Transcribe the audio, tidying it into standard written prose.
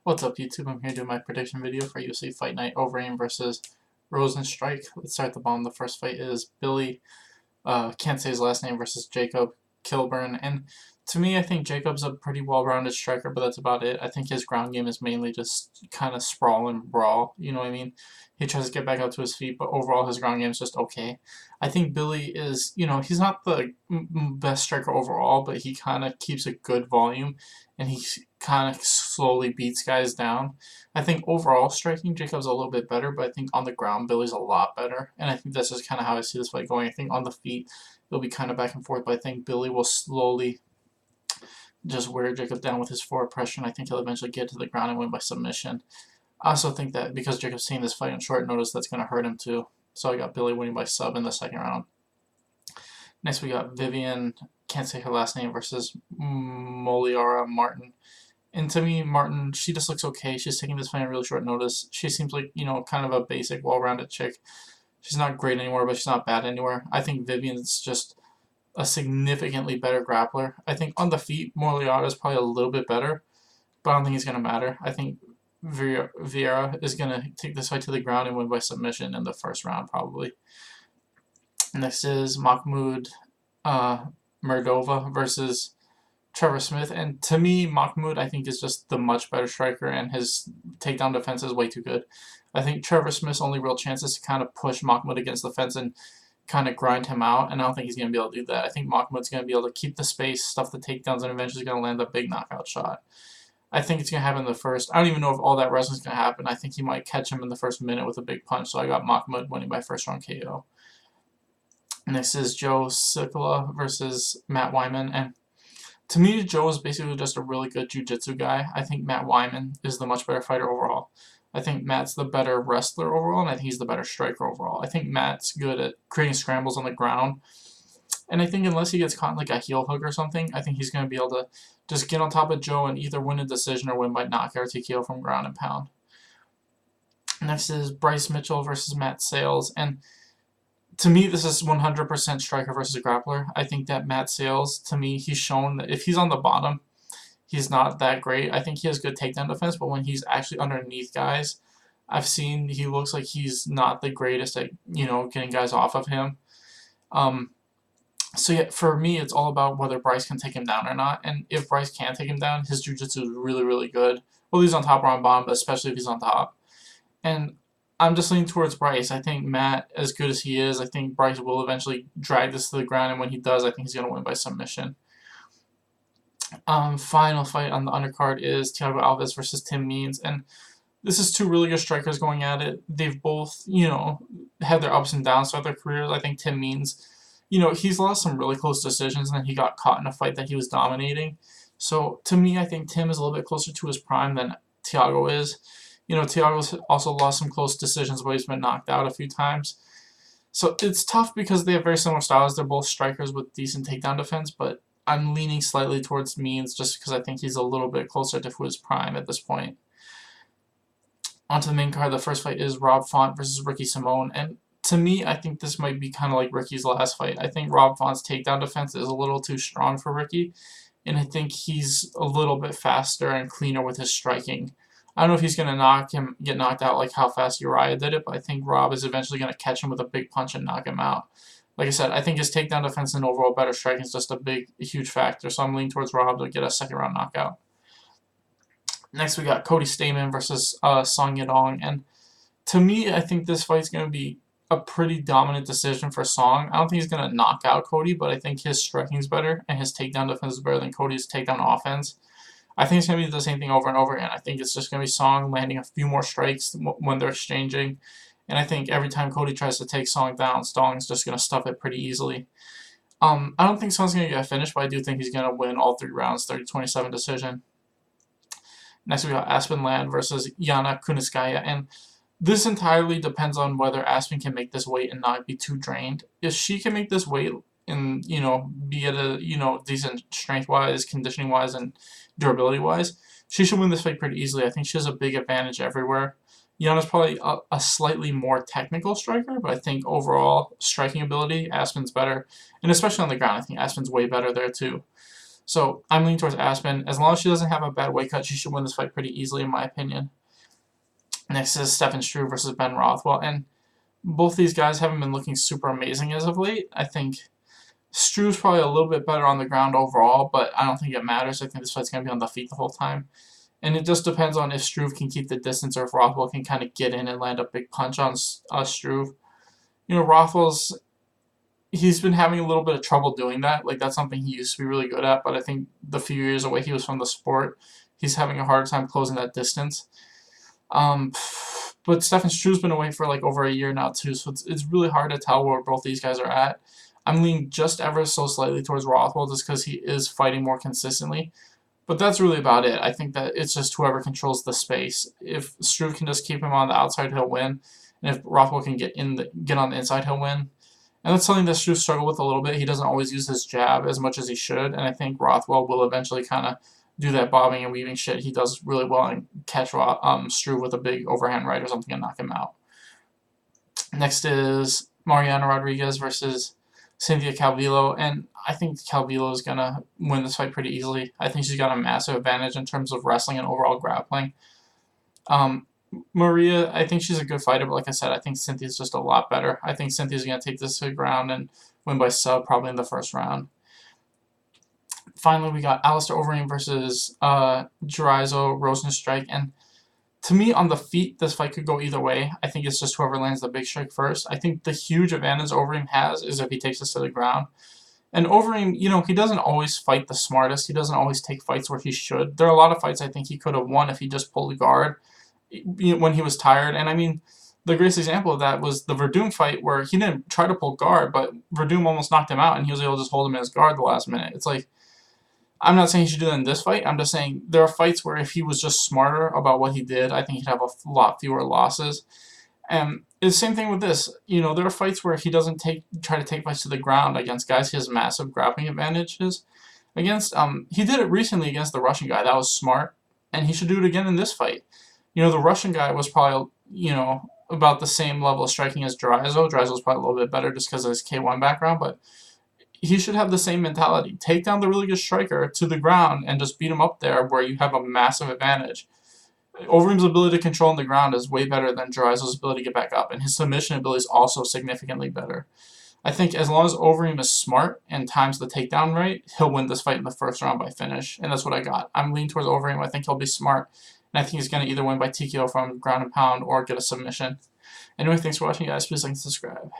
What's up, YouTube? I'm here doing my prediction video for UFC Fight Night Overeem versus Rozenstruik. Let's start at the bottom. The first fight is Billy, can't say his last name, versus Jacob Kilburn. And to me, I think Jacob's a pretty well-rounded striker, but that's about it. I think his ground game is mainly just kind of sprawl and brawl. You know what I mean? He tries to get back up to his feet, but overall his ground game is just okay. I think Billy is, he's not the best striker overall, but he kind of keeps a good volume, and he kind of slowly beats guys down. I think overall striking, Jacob's a little bit better, but I think on the ground, Billy's a lot better. And I think that's just kind of how I see this fight going. I think on the feet, it'll be kind of back and forth, but I think Billy will slowly just wear Jacob down with his forward pressure, and I think he'll eventually get to the ground and win by submission. I also think that because Jacob's seeing this fight on short notice, that's going to hurt him too. So I got Billy winning by sub in the second round. Next we got Vivian, can't say her last name, versus Moliara Martin. And to me, Martin, she just looks okay. She's taking this fight on really short notice. She seems like, kind of a basic, well-rounded chick. She's not great anymore, but she's not bad anywhere. I think Vivian's just a significantly better grappler. I think on the feet, Moliara is probably a little bit better, but I don't think it's going to matter. I think Vieira is going to take this fight to the ground and win by submission in the first round, probably. Next is Mahmoud Merdova versus Trevor Smith. And to me, Mahmoud, I think, is just the much better striker, and his takedown defense is way too good. I think Trevor Smith's only real chance is to kind of push Mahmoud against the fence and kind of grind him out, and I don't think he's going to be able to do that. I think Mahmoud's going to be able to keep the space, stuff the takedowns, and eventually going to land a big knockout shot. I think it's going to happen in the first. I don't even know if all that wrestling's going to happen. I think he might catch him in the first minute with a big punch, so I got Mahmoud winning by first round KO. Next is Joe Sikala versus Matt Wyman, and to me, Joe is basically just a really good jiu-jitsu guy. I think Matt Wyman is the much better fighter overall. I think Matt's the better wrestler overall, and I think he's the better striker overall. I think Matt's good at creating scrambles on the ground, and I think unless he gets caught in like a heel hook or something, I think he's going to be able to just get on top of Joe and either win a decision or win by knockout or TKO from ground and pound. Next is Bryce Mitchell versus Matt Sales, and to me, this is 100% striker versus grappler. I think that Matt Sales, to me, he's shown that if he's on the bottom, he's not that great. I think he has good takedown defense, but when he's actually underneath guys, I've seen he looks like he's not the greatest at, getting guys off of him. So yeah, for me, it's all about whether Bryce can take him down or not. And if Bryce can take him down, his jiu-jitsu is really, really good. Whether he's on top or on bottom, but especially if he's on top. And I'm just leaning towards Bryce. I think Matt, as good as he is, I think Bryce will eventually drag this to the ground, and when he does, I think he's going to win by submission. Final fight on the undercard is Thiago Alves versus Tim Means, and this is two really good strikers going at it. They've both, had their ups and downs throughout their careers. I think Tim Means, he's lost some really close decisions, and then he got caught in a fight that he was dominating. So, to me, I think Tim is a little bit closer to his prime than Thiago is. Thiago's also lost some close decisions where he's been knocked out a few times. So it's tough because they have very similar styles. They're both strikers with decent takedown defense, but I'm leaning slightly towards Means just because I think he's a little bit closer to his prime at this point. On to the main card, the first fight is Rob Font versus Ricky Simone, and to me, I think this might be kind of like Ricky's last fight. I think Rob Font's takedown defense is a little too strong for Ricky, and I think he's a little bit faster and cleaner with his striking. I don't know if he's going to get knocked out like how fast Uriah did it, but I think Rob is eventually going to catch him with a big punch and knock him out. Like I said, I think his takedown defense and overall better striking is just a huge factor, so I'm leaning towards Rob to get a second round knockout. Next, we got Cody Stamann versus Song Yadong, and to me, I think this fight's going to be a pretty dominant decision for Song. I don't think he's going to knock out Cody, but I think his striking's better, and his takedown defense is better than Cody's takedown offense. I think it's going to be the same thing over and over again. I think it's just going to be Song landing a few more strikes when they're exchanging. And I think every time Cody tries to take Song down, Song's just going to stuff it pretty easily. I don't think Song's going to get finished, but I do think he's going to win all 3 rounds, 30-27 decision. Next we got Aspen Land versus Yana Kunitskaya. And this entirely depends on whether Aspen can make this weight and not be too drained. If she can make this weight and, be at a, decent strength-wise, conditioning-wise, and durability-wise, she should win this fight pretty easily. I think she has a big advantage everywhere. Yana's probably a slightly more technical striker, but I think overall striking ability, Aspen's better. And especially on the ground, I think Aspen's way better there too. So I'm leaning towards Aspen. As long as she doesn't have a bad weight cut, she should win this fight pretty easily, in my opinion. Next is Stefan Struve versus Ben Rothwell, and both these guys haven't been looking super amazing as of late. I think Struve's probably a little bit better on the ground overall, but I don't think it matters. I think this fight's going to be on the feet the whole time. And it just depends on if Struve can keep the distance or if Rothwell can kind of get in and land a big punch on Struve. Rothwell's, he's been having a little bit of trouble doing that. Like, that's something he used to be really good at, but I think the few years away he was from the sport, he's having a hard time closing that distance. But Stefan Struve's been away for like over a year now too, so it's really hard to tell where both these guys are at. I'm leaning just ever so slightly towards Rothwell just because he is fighting more consistently. But that's really about it. I think that it's just whoever controls the space. If Struve can just keep him on the outside, he'll win. And if Rothwell can get on the inside, he'll win. And that's something that Struve struggled with a little bit. He doesn't always use his jab as much as he should, and I think Rothwell will eventually kind of do that bobbing and weaving shit he does really well and catch Struve with a big overhand right or something and knock him out. Next is Mariana Rodriguez versus Cynthia Calvillo, and I think Calvillo is going to win this fight pretty easily. I think she's got a massive advantage in terms of wrestling and overall grappling. Maria, I think she's a good fighter, but like I said, I think Cynthia's just a lot better. I think Cynthia's going to take this to the ground and win by sub, probably in the first round. Finally, we got Alistair Overeem versus Rozenstruik, and to me, on the feet, this fight could go either way. I think it's just whoever lands the big strike first. I think the huge advantage Overeem has is if he takes us to the ground. And Overeem, he doesn't always fight the smartest. He doesn't always take fights where he should. There are a lot of fights I think he could have won if he just pulled guard when he was tired. And I mean, the greatest example of that was the Verdum fight where he didn't try to pull guard, but Verdum almost knocked him out, and he was able to just hold him in his guard the last minute. It's like, I'm not saying he should do that in this fight. I'm just saying there are fights where if he was just smarter about what he did, I think he'd have a lot fewer losses. And it's the same thing with this. There are fights where if he doesn't try to take fights to the ground against guys he has massive grappling advantages against. He did it recently against the Russian guy. That was smart, and he should do it again in this fight. The Russian guy was probably, about the same level of striking as Dryzo. Dryzo's probably a little bit better just because of his K1 background, but he should have the same mentality. Take down the really good striker to the ground and just beat him up there where you have a massive advantage. Overeem's ability to control on the ground is way better than Dryzo's ability to get back up, and his submission ability is also significantly better. I think as long as Overeem is smart and times the takedown right, he'll win this fight in the first round by finish, and that's what I got. I'm leaning towards Overeem. I think he'll be smart, and I think he's going to either win by TKO from ground and pound or get a submission. Anyway, thanks for watching, guys. Please like and subscribe.